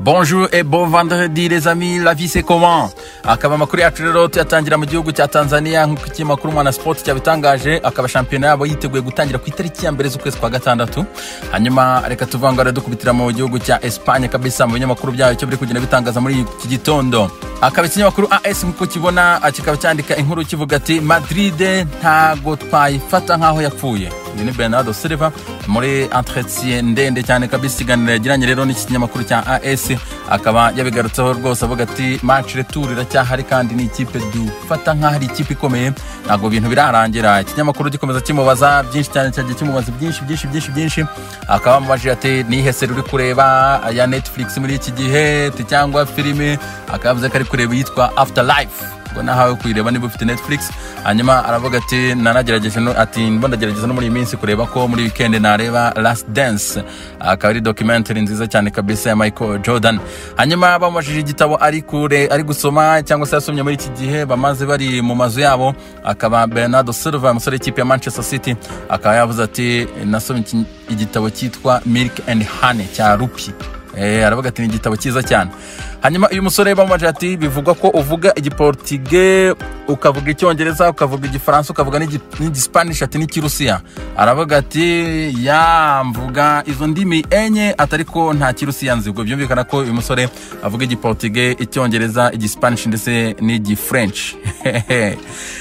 Bonjour et bon vendredi les amis, la vie c'est comment? Akaba makuru yacu rero tuyatangira mu gihugu cya Tanzania nk'uko ikinyamakuru Mwana Sport cyabitangaje, akaba shampiyona yabo yiteguye gutangira ku itariki ya mbere z'ukwezi kwa gatandatu. Hanyuma reka tuvangara dukubitira mu gihugu cya Espagne kabisa mu binyamakuru byayo cyo biri kugenda bitangaza muri iki gitondo. Akaba ikinyamakuru AS nk'uko kibona kikaba cyandika inkuru kivuga ati Madrid ntago twayifata nkaho yapfuye. Ni Bernardo Silva muri entretien ndende cyane kabisa iganira yagiranye rero n'iki kinyamakuru cya AS, akaba yabigarutseho rwose avuga ati match retour iracyahari kandi ni ikipe dufata nkaho ari ikipe ikomeye, ntago ibintu birarangira. Ikinyamakuru gikomeza kimubaza byinshi cyane cyagiye kimubaza byinshi, akaba amaje ati ni heseri uri kureba ya Netflix muri iki gihe cyangwa filime, akavuze ko ari kureba yitwa Afterlife ngo nahawe kuyireba niba ufite Netflix. Hanyuma aravuga ati nanagerageje ati ndagerageza no muri iyi minsi kureba ko muri weekend nareba Last Dance, akaba ari documentary nziza cyane kabisa ya Michael Jordan. Hanyuma bamajije igitabo ari gusoma cyangwa se yasomye muri iki gihe bamaze bari mu mazu yabo, akaba Bernardo Silva umusore w'ikipe ya Manchester City akaba yavuze ati nasomye igitabo cyitwa Milk and Honey cya Rupi. Aravuga ati ni igitabo cyiza cyane. Hanyuma uyu musore bamaje ati bivugwa ko uvuga igiportugais, ukavuga icyongereza, ukavuga igifaransa, ukavuga n'igispanish ati n'ikirusiya. Aravuga ati mvuga izo ndimi enye atariko nta kirusiya nzi. Ubwo byumvikana ko uyu musore avuga igiportugais, icyongereza, igispanish ndetse n'igifrench.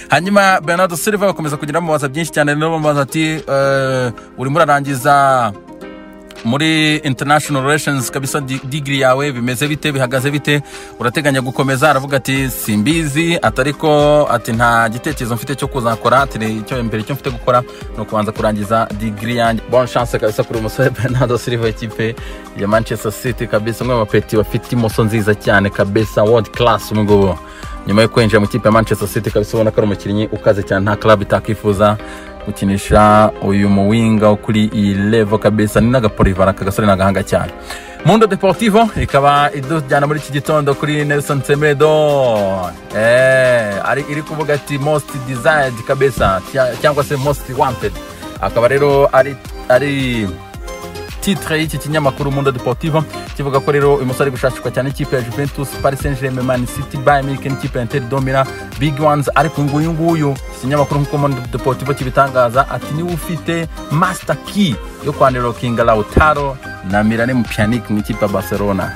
Hanyuma Bernardo Silva bakomeza kugira mubaza byinshi cyane, no bamubaza ati uri murarangiza muri international relations kabisa degree yawe bimeze bite, bihagaze bite, urateganya gukomeza? Aravuga ati simbizi atariko ati nta gitekerezo mfite cyo kuzakora, ati icyo mbere cyo mfite gukora no kubanza kurangiza degree yanjye. Bonne chance kabisa kuri umusore Bernardo Silva ikipe ya Manchester City kabisa, umwe mapeti bafite imoso nziza cyane kabisa, world class umugabo. Nyuma yo kwinjira mu kipe ya Manchester City kabisa ubona ko ari umukinnyi ukaze cyane, nta club itakifuza gukinisha uyu muwinga kuri iyi level kabisa, ni nagapolivara kagasore nagahanga cyane. Mundo Deportivo ikaba idujyana muri iki gitondo kuri Nelson Semedo, iri kuvuga ati most desired kabisa cyangwa se most wanted. Akaba rero ari titre y'iki kinyamakuru Mundo Deportivo kivuga ko rero uyu musore gushashikwa cyane ikipe ya Juventus, Paris Saint-Germain, Man City, Bayern Munich n'ikipe ya Inter domina big ones. Ariko nguyu kinyamakuru nk'uko Mundo Deportivo kibitangaza ati ni ufite master key yo kwanira King Lautaro na Mirane Pjanic mu ikipe ya Barcelona.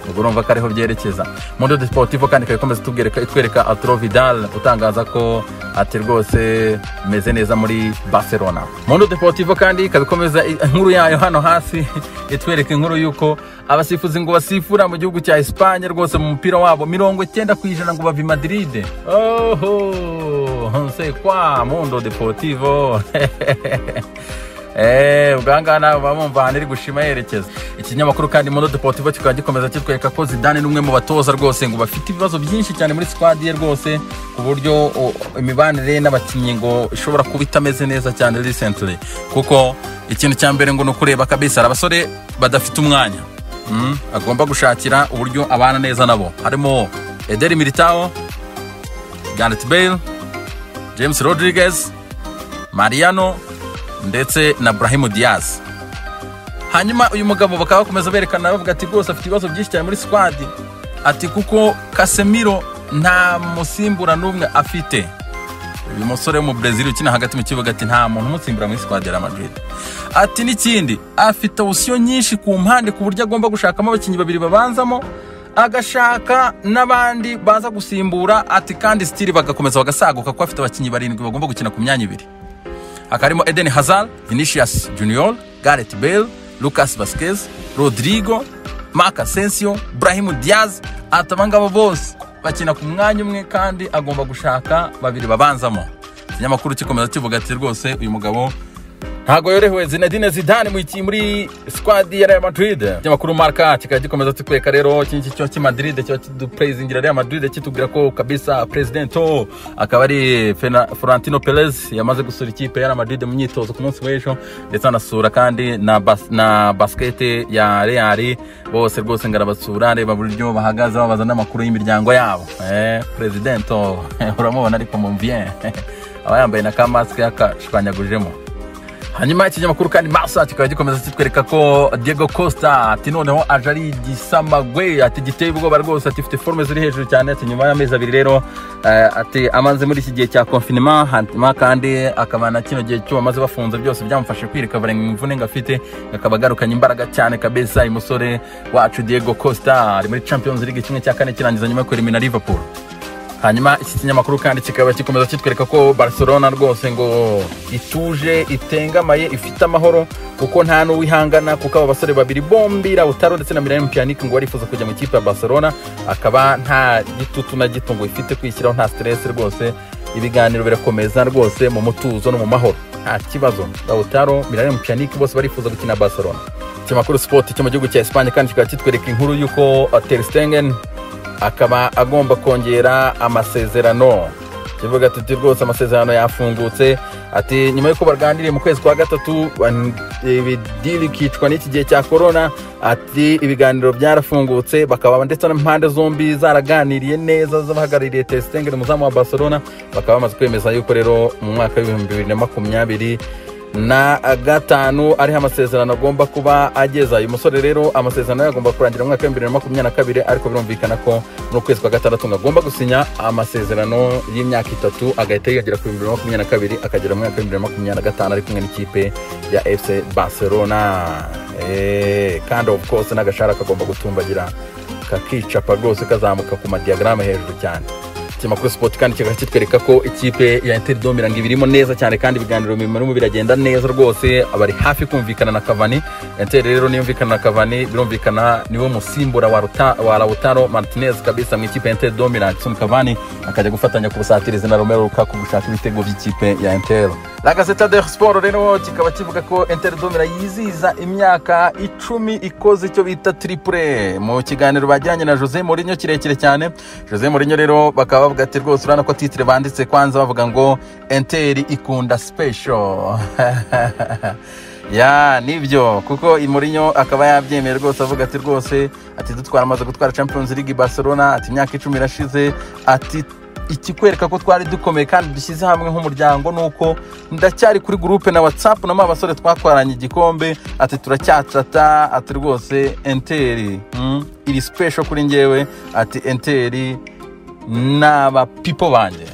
Ubwo urumva ko ariho byerekeza. Mundo Deportivo kandi kakomeza itwereka Arturo Vidal utangaza ko ati rwose meze neza muri Barcelona. Mundo Deportivo kandi kabikomeza inkuru yayo hano hasi itwereka inkuru yuko abasifuzi ngo basifura mu gihugu cya Espagne rwose mu mupira wabo 90% ngo bavi Madrid. C'est quoi Mundo Deportivo? Ugangana bamumva iri gushima yerekeza. Ikinyamakuru kandi Mundo Deportivo kikaba gikomeza kitwereka ko Zidane n'umwe mu batoza rwose ngo bafite ibibazo byinshi cyane muri squad ye rwose, ku buryo imibanire n'abakinnyi ngo ishobora kuba itameze neza cyane recently, kuko ikintu cya mbere ngo no kureba kabisa abasore badafite umwanya agomba gushakira uburyo abana neza nabo, harimo Eder Militao, Gareth Bale, James Rodriguez, Mariano ndetse na Brahim Diaz. Hanyuma uyu mugabo bakaba bakomeza berekana bavuga ati rwose afite ibibazo byinshi cyane muri squad, ati kuko Casemiro nta musimbura n'umwe afite. Uyu musore mu Brazil ukina hagati mu kibuga ati nta muntu umusimbura muri squad ya Real Madrid. Ati n'ikindi afite option nyinshi ku mpande ku buryo agomba gushakamo abakinnyi babiri babanzamo, agashaka n'abandi baza gusimbura, ati kandi still bagakomeza bagasaguka ko afite abakinnyi barindwi bagomba gukina ku myanya ibiri. Akarimo Eden Hazard, Vinicius Junior, Gareth Bale, Lucas Vazquez, Rodrigo, Marc Asensio, Brahim Diaz. Atabangabo bose bakina ku mwanya umwe kandi agomba gushaka babiri babanzamo. Ikinyamakuru kikomeza kivuga ati rwose uyu mugabo ntago yorewe Zinedine Zidane muri squad ya Real Madrid. Ikinyamakuru Marca kikaba gikomeza kitwereka rero iki cyo ki Madrid cyo kidupraising Real Madrid kitubwira ko kabisa presidento akaba ari Florentino Perez yamaze gusura ikipe ya Real Madrid mu myitozo ku munsi w'ejo, ndetse anasura kandi na basket ya Real. Bose rwose ngarabasura reba buryo bahagaze babaza n'amakuru y'imiryango yabo. Presidento uramubona ariko mu bien aba yambaye na kamaske yakashwanyagujemo. hanyuma ikinyamakuru kandi Marca kikaba gikomeza kitwereka ko Diego Costa ati noneho aje ari igisamagwe ati giteye ubwoba rwose ati ifite forme ziri hejuru cyane ati nyuma y'amezi abiri rero ati amaze muri iki gihe cya confinement hanyuma kandi akabana kino gihe cyo amaze bafunze byose byamufashe kwirikavara imvune ngafite akaba garukanye imbaraga cyane kabisa umusore wacu Diego Costa ari muri Champions League kimwe cya kane kirangiza nyuma yo kwelimina Liverpool. Hanyuma iki kinyamakuru kandi kikaba gikomeza kitwereka ko Barcelona rwose ngo ituje itengamaye ifite amahoro kuko nta n'uwihangana kuko aba basore babiri bombi Lautaro ndetse na Miralem Pjanic ngo barifuza kujya mu kipe ya Barcelona akaba nta gitutu na gito ngo ifite kwishyiraho nta stress rwose ibiganiro birakomeza rwose mu mutuzo no mu mahoro nta kibazo. Lautaro Miralem Pjanic bose barifuza gukina Barcelona. Ikinyamakuru Sport cyo mu gihugu cya Espagne kandi kikaba kitwereka inkuru yuko Ter Stegen akaba agomba kongera amasezerano kivuga ati rwose amasezerano yafungutse ati nyuma yuko barganiriye mu kwezi kwa gatatu ibidili kicwa n'iki gihe cya corona ati ibiganiro byarafungutse bakaba ndetse n'impande zombi zaraganiriye neza zabahagarariye Ter Stegen umuzamu wa Barcelona bakaba bamaze kwemeza yuko rero mu mwaka wa 2025 na gatanu ari amasezerano agomba kuba ageza uyu musore rero amasezerano yagomba kurangira mu mwaka wa 2022 ariko birumvikana ko mu kwezi kwa gatandatu agomba gusinya amasezerano y'imyaka 3 agahita yagera ku 2022 akagera mu mwaka wa 2025 ari kumwe n'ikipe ya FC Barcelona kandi of course n'agashara kagomba gutumbagira kakicapa rwose kazamuka ku madiagrame hejuru cyane. Ikinyamakuru Sport kandi kikaba kitwereka ko ikipe ya Inter de Milan ibirimo neza cyane kandi ibiganiro birimo biragenda neza rwose abari hafi kumvikana na Cavani. Inter rero niyumvikana na Cavani birumvikana niwe musimbura wa Lautaro Martinez kabisa mu ikipe ya Inter de Milan. Cavani akajya gufatanya ku busatirizi na Romelu Lukaku gushaka ibitego by'ikipe ya Inter. La Gazzetta dello Sport rero kikaba kivuga ko Inter de Milan yiziza imyaka 10 ikoze icyo bita triple mu kiganiro bajyanye na Jose Mourinho kirekire cyane. Jose Mourinho rero bakaba bavuga ati rwose urana ko titre banditse kwanza bavuga ngo Inter ikunda special ya nibyo kuko Mourinho akaba yabyemeye rwose avuga ati rwose ati dutwara amaze gutwara Champions League Barcelona ati imyaka 10 irashize ati ikikwereka ko twari dukomeye kandi dushyize hamwe nk'umuryango nuko ndacyari kuri groupe na WhatsApp na abasore twakwaranye igikombe ati turacyatata ati rwose Inter iri special kuri ngewe ati Inter n'aba people banje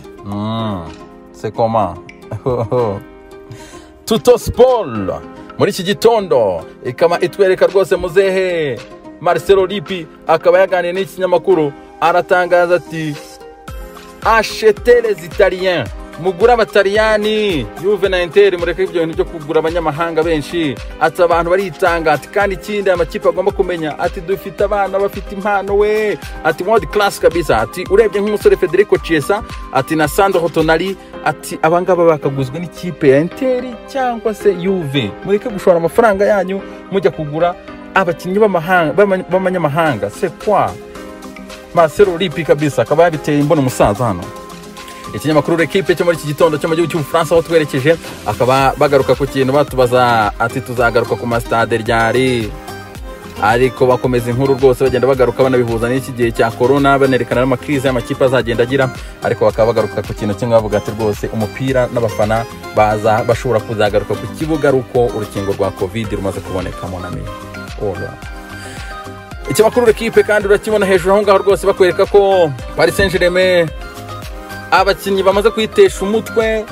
c'est comment Tutto Sport muri iki gitondo ikaba itwereka rwose muzehe Marcelo Lippi akaba yaganiye n'ikinyamakuru aratangaza ati achetez les Italiens mugura abataliyani Juve na Inter mureke ibyo bintu byo kugura abanyamahanga benshi ati abantu baritanga ati kandi ikindi amakipe agomba kumenya ati dufite abana bafite impano we ati world class kabisa ati urebye nk'umusore Federico Chiesa ati na Sandro Tonali ati abangaba bakaguzwe n'ikipe ya Inter cyangwa se Juve mureke gushora amafaranga yanyu mujya kugura abakinnyi b'amanyamahanga c'est quoi. Marcelo Lippi kabisa akaba yabiteye imbona umusaza hano. Ikinyamakuru L'Equipe cyo muri iki gitondo cyo mu gihugu cy'Ubufaransa aho twerekeje akaba bagaruka ku kintu batubaza ati tuzagaruka ku stade ryari ariko bakomeza inkuru rwose bagenda bagaruka banabihuza n'iki gihe cya corona banerekana n'amakrize y'amakipe azagenda agira ariko bakaba bagaruka ku kintu kimwe bavuga ati rwose umupira n'abafana baza bashobora kuzagaruka ku kibuga ruko urukingo rwa covid rumaze kuboneka mu nami. Ikinyamakuru L'Equipe kandi urakibona hejuru aho ngaho rwose bakwereka ko Paris Saint-Germain abakinnyi bamaze kwitesha umutwe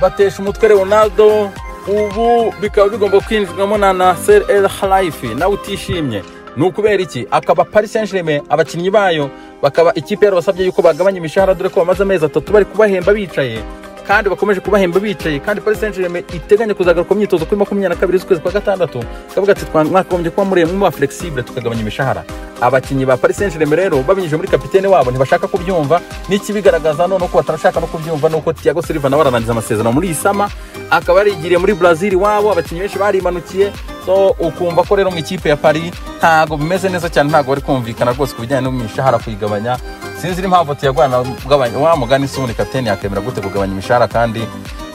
batesha umutwe Ronaldo ubu bikaba bigomba kwinjirwamo na Nasser El Khelaifi nawe utishimye nukubera iki akaba Paris Saint-Germain abakinnyi bayo bakaba ikipe yarabasabye yuko bagabanya imishahara dore ko bamaze amezi 3 bari kubahemba bicaye kandi bakomeje kubahemba bicaye kandi Paris Saint-Germain iteganya kuzagaruka ku myitozo kuri 22 z'ukwezi kwa gatandatu kavuga ati twakomeje kuba mu flexible tukagabanya imishahara. Abakinnyi ba Paris Saint-Germain rero babinyije muri kapitene wabo ntibashaka kubyumva n'iki bigaragaza none ko batarashaka no kubyumva nuko Thiago Silva nawe arangiza amasezerano muri isama akaba yarigiriye muri Brazil wabo abakinnyi benshi barimanukiye so ukumva ko rero mu ikipe ya Paris ntago bimeze neza cyane ntago bari kumvikana rwose kubijyanye no mishahara kuyigabanya sinzi impamvu Thiago gabanya wa mugani sumuni kapitene yakemera gute kugabanya imishahara kandi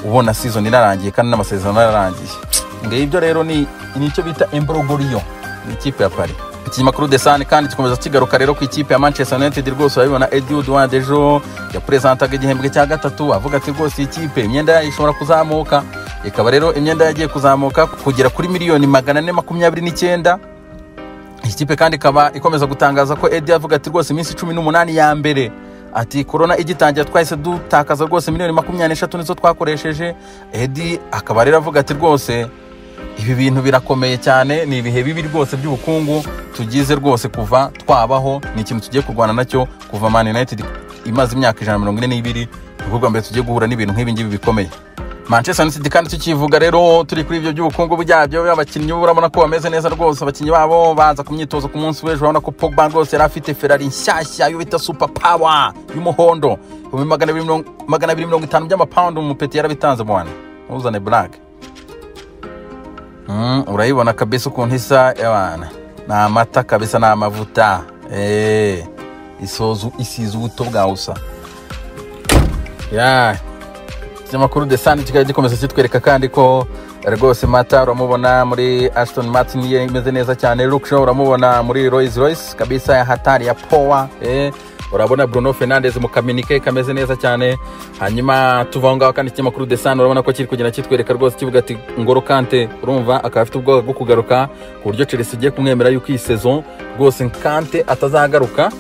ubona season irarangiye kandi n'amasezerano yararangiye ngibyo rero ni icyo bita embrogorio mu ikipe ya Paris. Ikinyamakuru The Sun kandi gikomeza kigaruka rero ku ikipe ya Manchester United rwose babibona Edu Duandejo yapresentaga igihembwe cya gatatu avuga ati rwose ikipe imyenda ishobora kuzamuka ikaba rero imyenda yagiye kuzamuka kugera kuri miliyoni 429. Ikipe kandi ikaba ikomeza gutangaza ko Eddie avuga ati rwose iminsi 18 ya mbere ati corona igitangira twahise dutakaza rwose miliyoni 23 nizo twakoresheje. Eddie akaba rero avuga ati rwose ibi bintu birakomeye cyane, ni ibihe bibi rwose by'ubukungu tugize rwose kuva twabaho, ni ikintu tugiye kurwana nacyo kuva Man United imaze imyaka 142, ubwo mbere tugiye guhura n'ibintu nk'ibi ngibi bikomeye. Manchester United kandi tukivuga rero turi kuri ibyo by'ubukungu byabyo, abakinnyi urabona ko bameze neza rwose, abakinnyi babo baza ku myitozo ku munsi w'ejo, urabona ko Pogba rwose yari afite Ferrari nshyashya yo bita super power y'umuhondo 250 by'amapaundi, umupeti yarabitanze bwana uzane black. Urayibona kabisa ukuntu isa y'abana, na amata kabisa, na amavuta isize ubuto bwawusa ikinyamakuru The Sun kikaba gikomeza kitwereka kandi ko rwose Mata uramubona muri Aston Martin ye imeze neza cyane, Luke Shaw uramubona muri Rolls Royce kabisa ya hatari ya power, urabona Bruno Fernandes mu communique kameze neza cyane. Hanyuma tuvanga kandi ikinyamakuru The Sun urabona ko kiri kugenda kitwereka rwose kivuga ati Ngolo Kante urumva akaba afite ubwoba bwo kugaruka ku buryo Chelsea igiye kumwemera yuko iyi saison rwose Kante atazagaruka.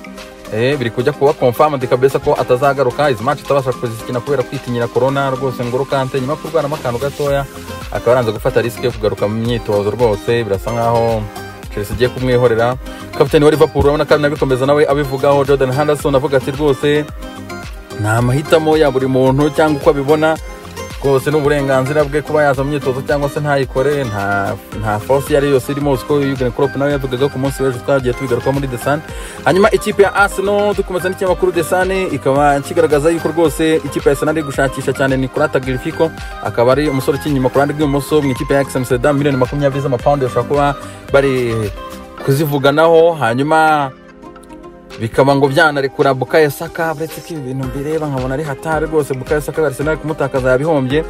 Biri kujya kuba confirmed kabisa ko atazagaruka, izi match tabasha kuzikina kubera kwitinyira corona rwose. Ngolo Kante nyuma kurwana amakano gatoya akaba aranze gufata risk yo kugaruka mu myitozo, rwose birasa nkaho Chelsea igiye kumwihorera. Kapiteni wa Liverpool urabona kandi nabikomeza nawe abivugaho, Jordan Henderson avuga ati rwose nta mahitamo ya buri muntu cyangwa uko abibona, rwose n'uburenganzira bwe kuba yaza mu myitozo cyangwa se ntayikore, nta force yari yose irimo. Uko Jurgen Klopp nawe yavugaga ku munsi w'ejo twagiye tubigaruka muri The Sun. Hanyuma ikipe ya Arsenal dukomeza n'ikinyamakuru The Sun ikaba kigaragaza yuko rwose ikipe ya Arsenal iri gushakisha cyane Nicolas Tagliafico, akaba ari umusore ukinyuma ku ruhande rw'ibumoso mu ikipe ya Ajax Amsterdam, miliyoni 20 z'amapaundi bashobora kuba bari kuzivuganaho. Hanyuma bikaba ngo byanarekura Bukayo Saka, uretse ko ibintu bireba nkabona ari hatari rwose. Bukayo Saka Arsenal kumutakaza yabihombye.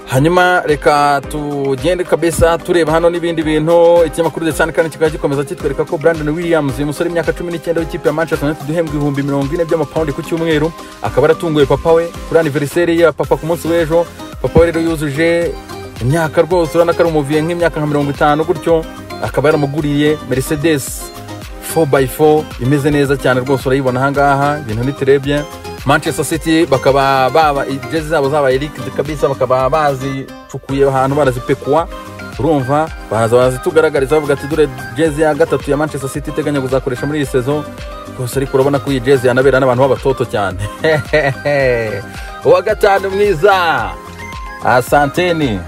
Hanyuma reka tugende kabisa tureba hano n'ibindi bintu. Ikinyamakuru The Sun kandi kikaba gikomeza kitwereka ko Brandon Williams uyu musore imyaka 19 w'ikipe ya Manchester United duhembwa 40 by'amapaundi ku cyumweru, akaba aratunguye papa we kuri anniversaire ya papa ku munsi w'ejo. Papa we rero yuzuje imyaka rwose, urana ko ari umuviye nk'imyaka 50 gutyo, akaba yaramuguriye Mercedes 4x4 imeze neza cyane rwose, urayibona ahangaha ibintu ni très bien. Manchester City bakaba baba jezi zabo zabaye leaked kabisa, bakaba bazicukuye ahantu barazipekwa, urumva bazitugaragariza bavuga ati dore jezi ya gatatu ya Manchester City iteganya kuzakoresha muri iyi saison rwose, ariko urabona ko iyi jezi yanabera n'abantu b'abatoto cyane. Uwa gatanu mwiza, asanteni.